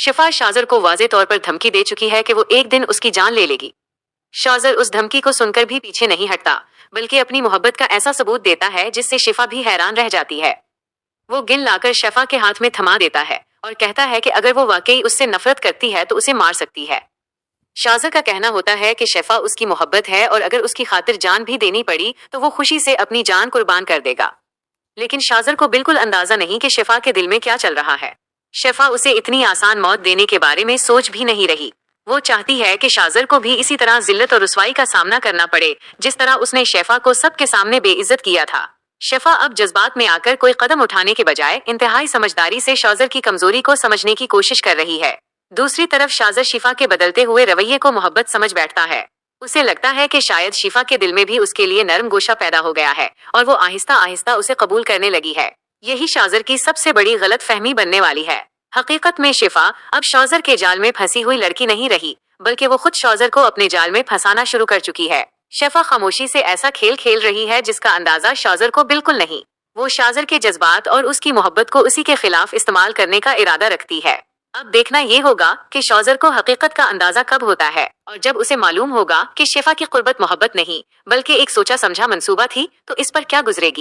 शिफा शाजर को वाज़े तौर पर धमकी दे चुकी है कि वो एक दिन उसकी जान ले लेगी। शाजर उस धमकी को सुनकर भी पीछे नहीं हटता, बल्कि अपनी मोहब्बत का ऐसा सबूत देता है जिससे शिफा भी हैरान रह जाती है। वो गिन लाकर शिफा के हाथ में थमा देता है और कहता है कि अगर वो वाकई उससे नफरत करती है तो उसे मार सकती है। शाजर का कहना होता है कि शिफा उसकी मोहब्बत है और अगर उसकी खातिर जान भी देनी पड़ी तो वो खुशी से अपनी जान कुर्बान कर देगा। लेकिन शाजर को बिल्कुल अंदाजा नहीं कि शिफा के दिल में क्या चल रहा है। शिफा उसे इतनी आसान मौत देने के बारे में सोच भी नहीं रही। वो चाहती है कि शाजर को भी इसी तरह जिल्लत और रुसवाई का सामना करना पड़े जिस तरह उसने शिफा को सबके सामने बेइज्जत किया था। शिफा अब जज्बात में आकर कोई कदम उठाने के बजाय इंतहाई समझदारी से शाजर की कमजोरी को समझने की कोशिश कर रही है। दूसरी तरफ शाजर शिफा के बदलते हुए रवैये को मोहब्बत समझ बैठता है। उसे लगता है कि शायद शिफा के दिल में भी उसके लिए नरम गोशा पैदा हो गया है और वो आहिस्ता आहिस्ता उसे कबूल करने लगी है। यही शाजर की सबसे बड़ी गलत फहमी बनने वाली है। हकीकत में शिफा अब शाजर के जाल में फंसी हुई लड़की नहीं रही, बल्कि वो खुद शाजर को अपने जाल में फंसाना शुरू कर चुकी है। शिफा खामोशी से ऐसा खेल खेल रही है जिसका अंदाजा शाजर को बिल्कुल नहीं। वो शाजर के जज्बात और उसकी मोहब्बत को उसी के खिलाफ इस्तेमाल करने का इरादा रखती है। अब देखना ये होगा कि शाजर को हकीकत का अंदाजा कब होता है, और जब उसे मालूम होगा कि शिफा की कुर्बत मोहब्बत नहीं बल्कि एक सोचा समझा मंसूबा थी तो इस पर क्या गुजरेगी।